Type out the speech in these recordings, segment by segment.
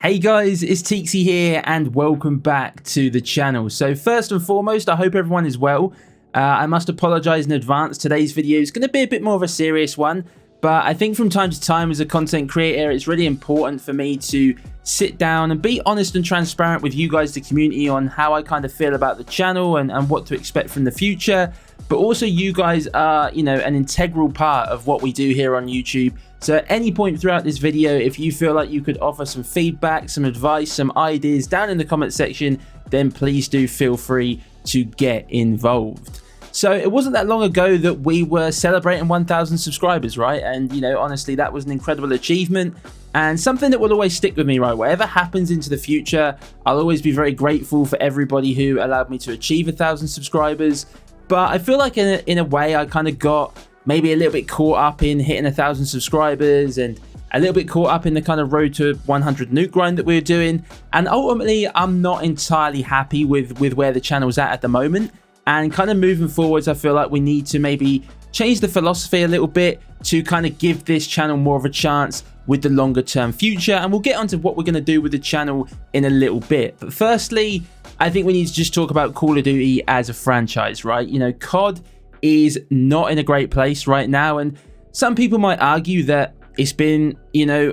Hey guys, it's Teaksy here and welcome back to the channel. So first and foremost, I hope everyone is well. I must apologize in advance. Today's video is going to be a bit more of a serious one, but I think from time to time as a content creator, it's really important for me to sit down and be honest and transparent with you guys, the community, on how I kind of feel about the channel and what to expect from the future. But also you guys are, an integral part of what we do here on YouTube. So at any point throughout this video, if you feel like you could offer some feedback, some advice, some ideas down in the comment section, then please do feel free to get involved. So it wasn't that long ago that we were celebrating 1,000 subscribers, right? And, honestly, that was an incredible achievement and something that will always stick with me, right? Whatever happens into the future, I'll always be very grateful for everybody who allowed me to achieve 1,000 subscribers. But I feel like in a way, I kind of got maybe a little bit caught up in hitting 1,000 subscribers and a little bit caught up in the kind of road to 100 nuke grind that we were doing. And ultimately, I'm not entirely happy with where the channel's at the moment. And kind of moving forwards, I feel like we need to maybe change the philosophy a little bit to kind of give this channel more of a chance with the longer term future. And we'll get onto what we're going to do with the channel in a little bit. But firstly, I think we need to just talk about Call of Duty as a franchise, right? COD is not in a great place right now, and some people might argue that it's been,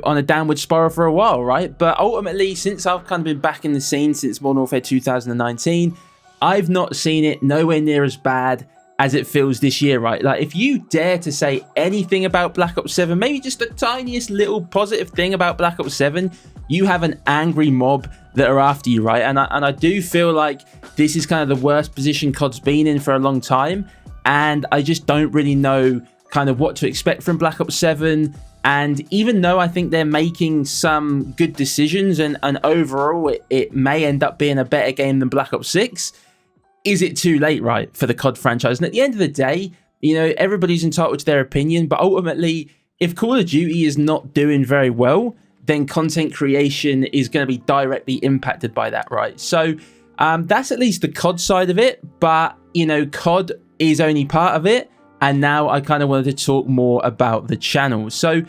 on a downward spiral for a while, right? But ultimately, since I've kind of been back in the scene since Modern Warfare 2019, I've not seen it nowhere near as bad as it feels this year, right? Like, if you dare to say anything about Black Ops 7, maybe just the tiniest little positive thing about Black Ops 7, you have an angry mob that are after you, right? And I do feel like this is kind of the worst position COD's been in for a long time. And I just don't really know kind of what to expect from Black Ops 7. And even though I think they're making some good decisions and overall it may end up being a better game than Black Ops 6, is it too late, right, for the COD franchise? And at the end of the day, everybody's entitled to their opinion. But ultimately, if Call of Duty is not doing very well, then content creation is going to be directly impacted by that, right? So that's at least the COD side of it. But, COD is only part of it, and now I kind of wanted to talk more about the channel. So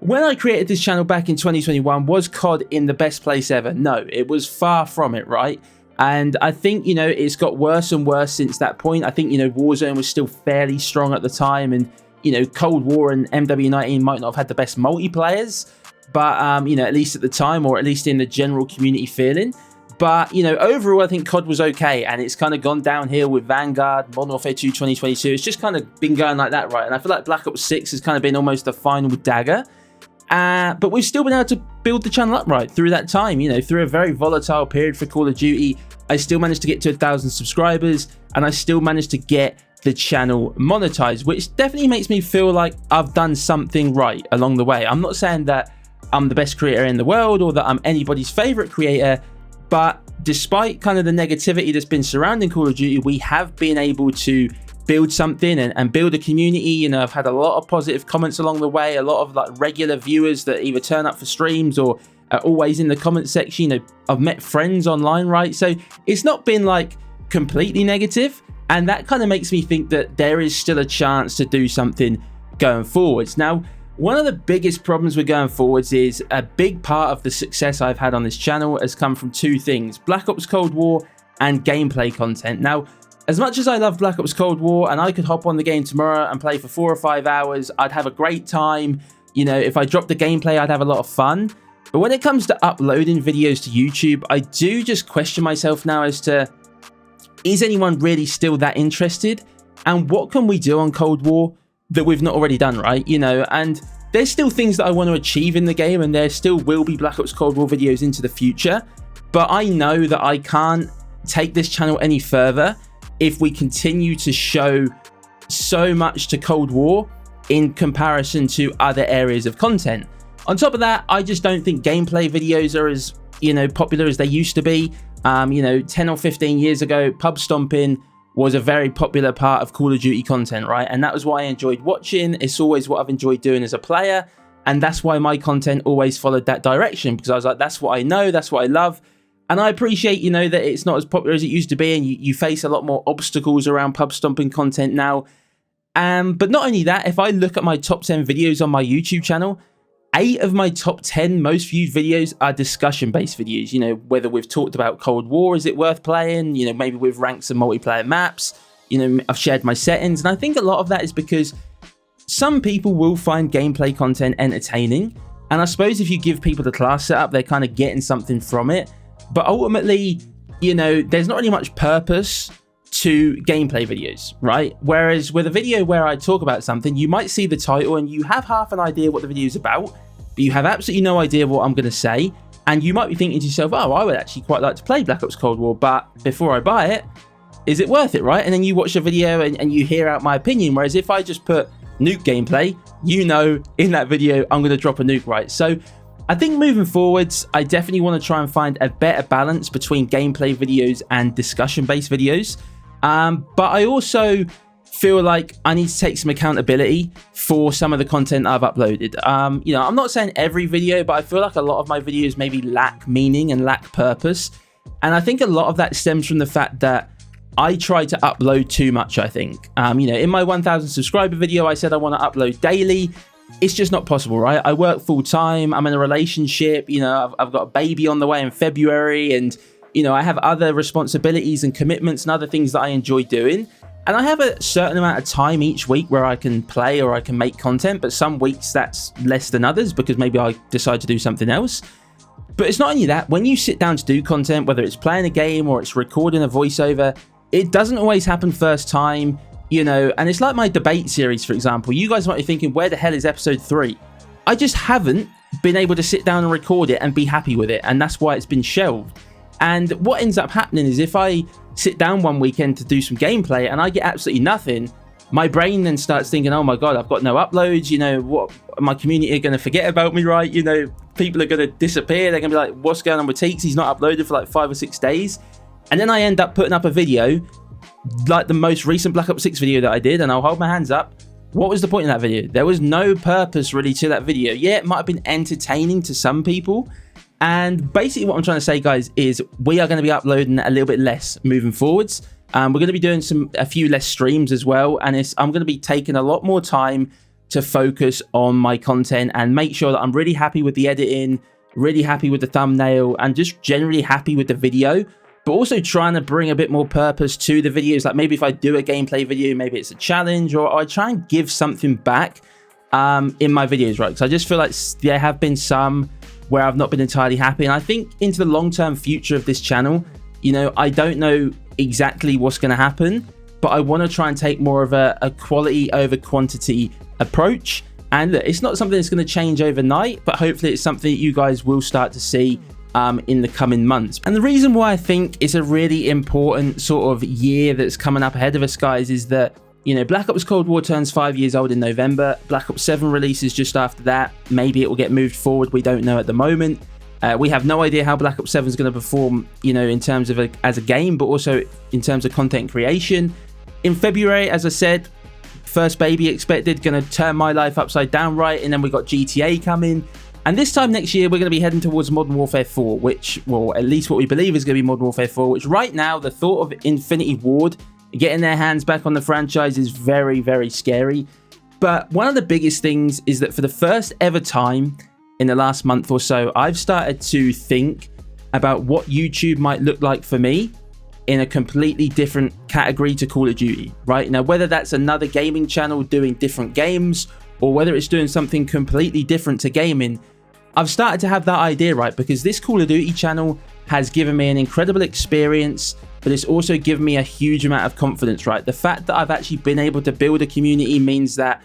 when I created this channel back in 2021, was COD in the best place ever? No, it was far from it, right? And I think, it's got worse and worse since that point. I think, Warzone was still fairly strong at the time, and, Cold War and MW19 might not have had the best multiplayers, but, at least at the time, or at least in the general community feeling. But, overall, I think COD was okay, and it's kind of gone downhill with Vanguard, Modern Warfare 2 2022. It's just kind of been going like that, right? And I feel like Black Ops 6 has kind of been almost the final dagger. But we've still been able to build the channel up right through that time, through a very volatile period for Call of Duty. I still managed to get to 1,000 subscribers, and I still managed to get the channel monetized, which definitely makes me feel like I've done something right along the way. I'm not saying that I'm the best creator in the world or that I'm anybody's favorite creator, but despite kind of the negativity that's been surrounding Call of Duty, we have been able to build something and build a community. I've had a lot of positive comments along the way, a lot of like regular viewers that either turn up for streams or are always in the comment section. I've met friends online, right? So it's not been like completely negative, and that kind of makes me think that there is still a chance to do something going forwards. Now, one of the biggest problems with going forwards is a big part of the success I've had on this channel has come from two things: Black Ops Cold War and gameplay content. Now, as much as I love Black Ops Cold War and I could hop on the game tomorrow and play for 4 or 5 hours, I'd have a great time. If I dropped the gameplay, I'd have a lot of fun. But when it comes to uploading videos to YouTube, I do just question myself now as to, is anyone really still that interested? And what can we do on Cold War that we've not already done, right? And there's still things that I want to achieve in the game, and there still will be Black Ops Cold War videos into the future. But I know that I can't take this channel any further if we continue to show so much to Cold War in comparison to other areas of content. On top of that, I just don't think gameplay videos are as, popular as they used to be. 10 or 15 years ago, pub stomping was a very popular part of Call of Duty content, right? And that was what I enjoyed watching. It's always what I've enjoyed doing as a player. And that's why my content always followed that direction, because I was like, that's what I know, that's what I love. And I appreciate, that it's not as popular as it used to be, and you face a lot more obstacles around pub stomping content now. But not only that, if I look at my top 10 videos on my YouTube channel, 8 of my top 10 most viewed videos are discussion-based videos. You know, whether we've talked about Cold War, is it worth playing? You know, maybe we've ranked some multiplayer maps. You know, I've shared my settings. And I think a lot of that is because some people will find gameplay content entertaining. And I suppose if you give people the class setup, they're kind of getting something from it. But ultimately, you know, there's not really much purpose to gameplay videos, right? Whereas with a video where I talk about something, you might see the title and you have half an idea what the video is about, but you have absolutely no idea what I'm going to say. And you might be thinking to yourself, oh, I would actually quite like to play Black Ops Cold War, but before I buy it, is it worth it, right? And then you watch the video and you hear out my opinion. Whereas if I just put nuke gameplay, you know, in that video, I'm going to drop a nuke, right? So I think moving forwards, I definitely want to try and find a better balance between gameplay videos and discussion-based videos. But I also feel like I need to take some accountability for some of the content I've uploaded. You know, I'm not saying every video, but I feel like a lot of my videos maybe lack meaning and lack purpose. And I think a lot of that stems from the fact that I try to upload too much, I think. You know, in my 1,000 subscriber video, I said I want to upload daily. It's just not possible, right? I work full time. I'm in a relationship. You know, I've got a baby on the way in February, and you know, I have other responsibilities and commitments and other things that I enjoy doing. And I have a certain amount of time each week where I can play or I can make content, but some weeks that's less than others because maybe I decide to do something else. But it's not only that, when you sit down to do content, whether it's playing a game or it's recording a voiceover, it doesn't always happen first time, you know, and it's like my debate series, for example. You guys might be thinking, where the hell is episode 3? I just haven't been able to sit down and record it and be happy with it, and that's why it's been shelved. And what ends up happening is if I sit down one weekend to do some gameplay and I get absolutely nothing, my brain then starts thinking, oh my God, I've got no uploads. You know, what, my community are going to forget about me, right? You know, people are going to disappear. They're going to be like, what's going on with Teeks? He's not uploaded for like 5 or 6 days. And then I end up putting up a video, like the most recent Black Ops 6 video that I did, and I'll hold my hands up. What was the point in that video? There was no purpose really to that video. Yeah, it might have been entertaining to some people. And basically what I'm trying to say, guys, is we are going to be uploading a little bit less moving forwards. We're going to be doing a few less streams as well. And I'm going to be taking a lot more time to focus on my content and make sure that I'm really happy with the editing, really happy with the thumbnail, and just generally happy with the video. But also trying to bring a bit more purpose to the videos. Like maybe if I do a gameplay video, maybe it's a challenge, or I try and give something back in my videos, right? Because I just feel like there have been some where I've not been entirely happy. And I think into the long-term future of this channel, you know, I don't know exactly what's going to happen, but I want to try and take more of a quality over quantity approach. And look, it's not something that's going to change overnight, but hopefully it's something that you guys will start to see in the coming months. And the reason why I think it's a really important sort of year that's coming up ahead of us, guys, is that, you know, Black Ops Cold War turns 5 years old in November. Black Ops 7 releases just after that. Maybe it will get moved forward. We don't know at the moment. We have no idea how Black Ops 7 is going to perform, you know, in terms of as a game, but also in terms of content creation. In February, as I said, first baby expected, going to turn my life upside down, right? And then we got GTA coming. And this time next year, we're going to be heading towards Modern Warfare 4, which, well, at least what we believe is going to be Modern Warfare 4, which right now, the thought of Infinity Ward getting their hands back on the franchise is very, very scary. But one of the biggest things is that for the first ever time in the last month or so, I've started to think about what YouTube might look like for me in a completely different category to Call of Duty, right? Now, whether that's another gaming channel doing different games or whether it's doing something completely different to gaming, I've started to have that idea, right? Because this Call of Duty channel has given me an incredible experience, but it's also given me a huge amount of confidence, right? The fact that I've actually been able to build a community means that,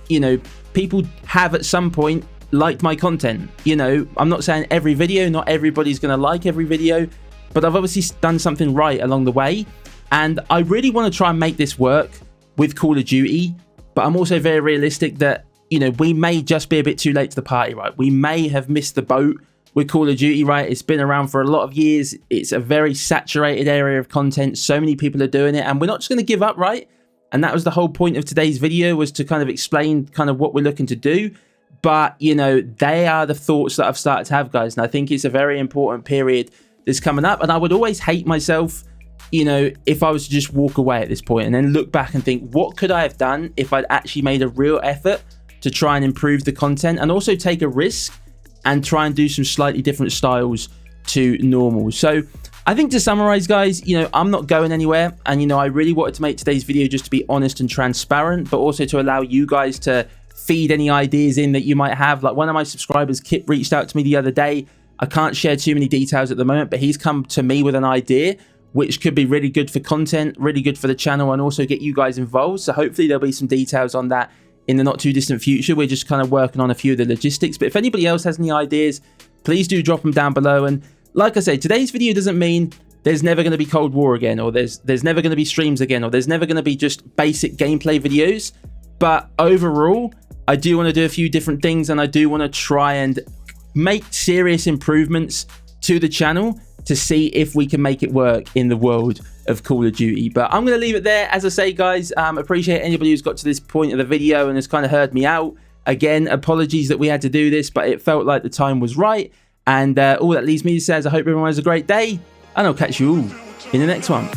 you know, people have at some point liked my content. You know, I'm not saying every video, not everybody's going to like every video, but I've obviously done something right along the way. And I really want to try and make this work with Call of Duty, but I'm also very realistic that, you know, we may just be a bit too late to the party, right? We may have missed the boat with Call of Duty, right? It's been around for a lot of years. It's a very saturated area of content. So many people are doing it, and we're not just going to give up, right? And that was the whole point of today's video, was to kind of explain kind of what we're looking to do. But, you know, they are the thoughts that I've started to have, guys. And I think it's a very important period that's coming up. And I would always hate myself, you know, if I was to just walk away at this point and then look back and think, what could I have done if I'd actually made a real effort to try and improve the content and also take a risk and try and do some slightly different styles to normal. So I think to summarize, guys, you know, I'm not going anywhere, and you know, I really wanted to make today's video just to be honest and transparent, but also to allow you guys to feed any ideas in that you might have. Like one of my subscribers, Kip, reached out to me the other day. I can't share too many details at the moment, but he's come to me with an idea which could be really good for content, really good for the channel, and also get you guys involved. So hopefully there'll be some details on that in the not too distant future. We're just kind of working on a few of the logistics, but if anybody else has any ideas, please do drop them down below. And like I say, today's video doesn't mean there's never going to be Cold War again, or there's never going to be streams again, or there's never going to be just basic gameplay videos. But overall, I do want to do a few different things, and I do want to try and make serious improvements to the channel to see if we can make it work in the world of Call of Duty. But I'm going to leave it there. As I say, guys, appreciate anybody who's got to this point of the video and has kind of heard me out. Again, apologies that we had to do this, but it felt like the time was right. And all that leaves me to say is I hope everyone has a great day, and I'll catch you all in the next one.